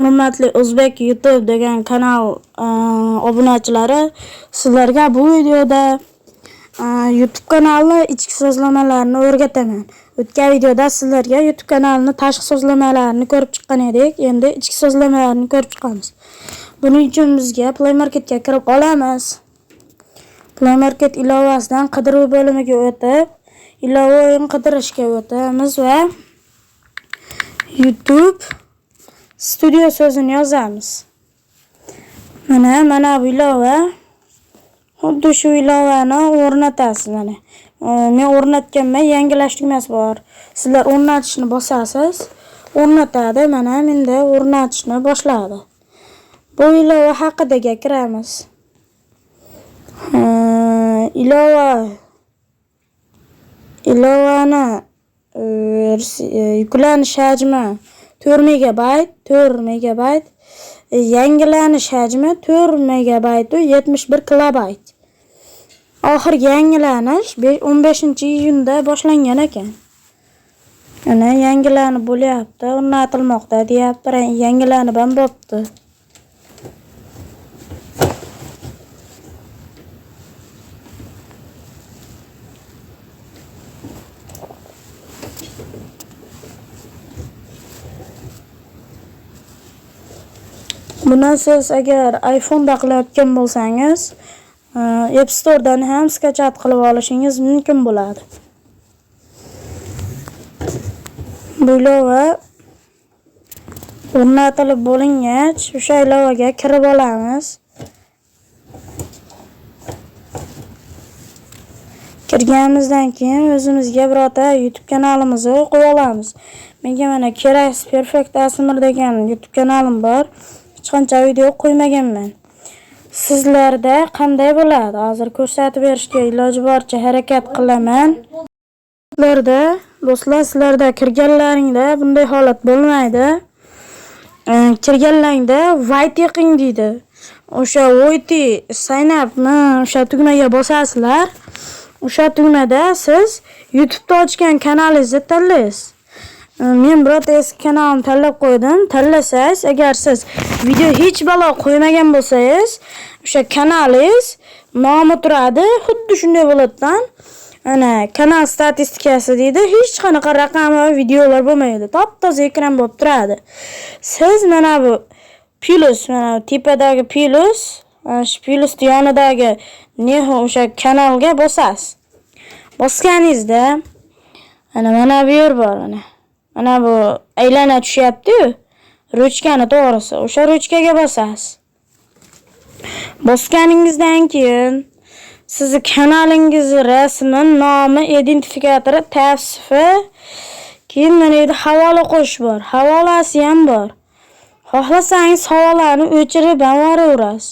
Hurmatli O'zbek YouTube degan kanal obunachilari, sizlarga bu videoda YouTube kanalini ichki sozlamalarini o'rgataman. O'tgan videoda sizlarga YouTube kanalini tashqi sozlamalarini ko'rib chiqqan edik. Endi ichki sozlamalarni ko'rib chiqamiz. Buning uchun bizga Play Marketga kirib olamiz. Play Market ilovasidan qidiruv bo'limiga o'tib, ilova o'yin qidirishga o'tamiz va YouTube Studio so'zini yozamiz. Mana bu ilova. Xuddi shu ilovani o'rnatasiz mana. Men o'rnatganman, yangilash tugmasi bor. Sizlar o'rnatishni bosasiz, o'rnatadi. Mana menda o'rnatishni boshladi. Bu ilova haqida gapiramiz. Ilovani yuklanish hajmi 4 megabayt, yangilanish hajmi 4 megabayt va 71 kilobayt. Oxirgi yangilanish 15-iyunda boshlangan ekan. Ana yangilanib bo'lyapti, o'rnatilmoqda deyapti, yangilanib ham bo'pti. Buni siz agar iPhone'da qilayotgan bo'lsangiz, App Store'dan ham skachat qilib olishingiz mumkin bo'ladi. Bu ilova o'rnatilib bo'lingach, o'sha ilovaga kirib olamiz. Kirganimizdan keyin o'zimizga birorta YouTube kanalimizni qo'yib olamiz. Menga mana Keras Perfect ASMR degan YouTube kanalim bor. Hech qancha video qo'ymaganman. Sizlarda qanday bo'ladi? Hozir ko'rsatib berishga iloji boricha harakat qilaman. Do'stlar, sizlarda kirganlaringda bunday holat bo'lmaydi. Kirganlaringda white yiqing deydi. O'sha white sign up'ni o'sha tugmaga bosasizlar. O'sha tugmada siz YouTube'da ochgan kanalingizni tanlaysiz. Men birorta eski kanalimni tanlab qo'ydim. Tanlasangiz, agar siz video hech balo qo'ymagan bo'lsangiz, o'sha kanalingiz nomi turadi, xuddi shunday bo'ladi-dan. Ana kanal statistikasi deydi. Hech qanaqa raqam va videolar bo'lmaydi. Top-toza ekran bo'lib turadi. Siz mana bu plus, mana tepadagi plus, shu plus yonidagi o'sha kanalga bosasiz. Bosganingizda mana bu yer bor ana. Mana bu aylana tushyapti-ku. Ruchkani to'g'risi, o'sha ruchkaga bosasiz. Bosganingizdan keyin sizni kanalingiz rasmi, nomi, identifikatori, tavsifi, keyin mana yerda havola qo'yish bor. Havolasi ham bor. Xohlasangiz havolani o'chirib ham yuboraverasiz.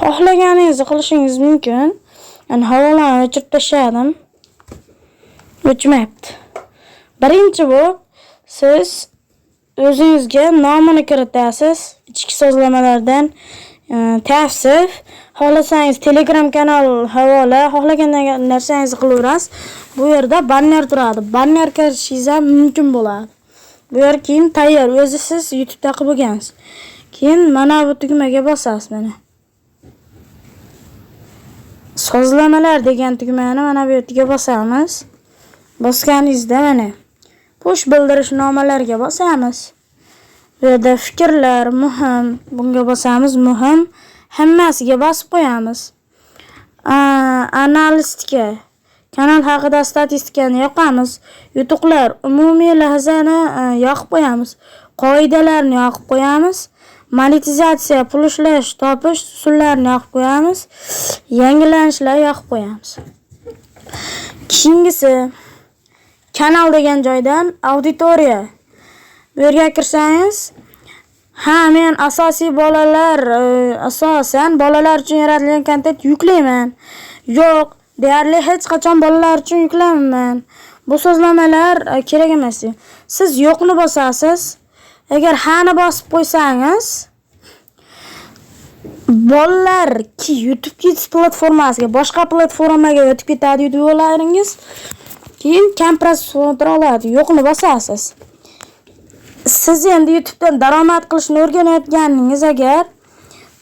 Xohlaganingizni qilishingiz mumkin. Ana havolani o'chirib tashladim. O'chmayapti. Birinchi bo'lib siz o'zingizga nomini kiritasiz. Ichki sozlamalardan tavsif, xohlasangiz Telegram kanal havola, xohlagan narsangizni qilaverasiz. Bu yerda banner turadi. Banner kirishingiz ham mumkin bo'ladi. Bu yer keyin tayyor, o'zi siz YouTube'da qilib bo'lgansiz. Keyin mana bu tugmaga bosasiz mana. Sozlamalar degan tugmani mana bu yerga bosamiz. Bosganingizda mana push bildirish nomalarga bosamiz. Bu yerda fikrlar muhim, bunga bosamiz, muhim. Hammasiga bosib qo'yamiz. Analistika, kanal haqida statistikani yoqamiz. Yutuqlar, umumiy lahzani yoqib qo'yamiz. Qoidalarni yoqib qo'yamiz. Monetizatsiya, pul ishlash, topish usullarini yoqib qo'yamiz. Yangilanishlar yoqib qo'yamiz. Keyingisi kanal degan joydan auditoriya. Bu yerga kirsangiz, men asosan bolalar uchun yaratilgan kontent yuklayman. Yo'q, deyarli hech qachon bolalar uchun yuklayman. Bu sozlamalar kerak emas. Siz yo'qni bosasiz. Agar ni bosib qo'ysangiz, bolalar YouTube Kids platformasiga, boshqa platformaga o'tib ketadi videolaringiz. Keyin kompressor oladi, yo'qni bosasiz. Siz endi YouTube'dan daromad qilishni o'rganayotganingiz agar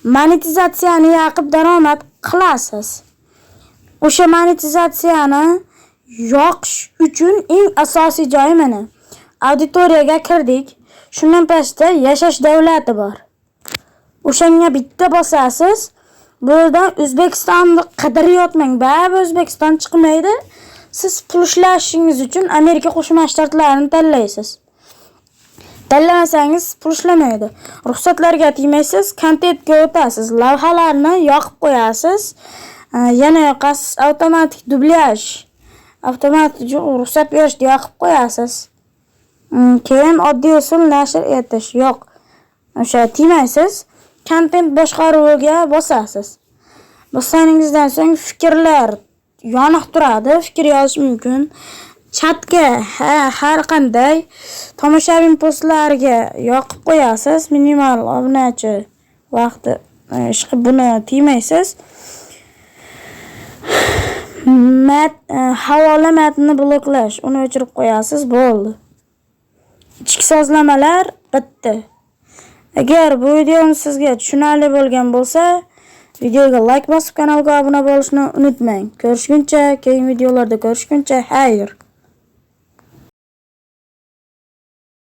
monetizatsiyani yoqib daromad qilasiz. O'sha monetizatsiyani yoqish uchun eng asosiy joyi mana. Auditoriyaga kirdik. Shundan pastda yashash davlati bor. O'shanga bitta bosasiz. Bu yerdan O'zbekistonni qidirayotmang. Baribir O'zbekiston chiqmaydi. Siz pul ishlashingiz uchun Amerika Qo'shma Shtatlarini tanlaysiz. Tanlamasangiz pul ishlamaydi. Ruxsatlarga tegmaysiz, kontentga o'tasiz, lavhalarni yoqib qo'yasiz. Yana yoqasiz avtomatik dublyaj. Avtomatik ruxsat berishni yoqib qo'yasiz. Keyin oddiy usul nashr etish yo'q. O'sha tegmaysiz, kontent boshqaruviga bosasiz. Bosganingizdan so'ng fikrlar yoniq turadi, fikr yozish mumkin. Chatga har qanday tomoshabin postlariga yoqib qo'yasiz. Minimal obunachi vaqti buni tegmaysiz. Havola matnni bloklash, uni o'chirib qo'yasiz, bo'ldi. Ichki sozlamalar bitti. Agar bu videomiz sizga tushunarli bo'lgan bo'lsa, videoga like bosib, kanalga obuna bo'lishni unutmang. Ko'rishguncha, keyingi videolarda ko'rishguncha, xayr.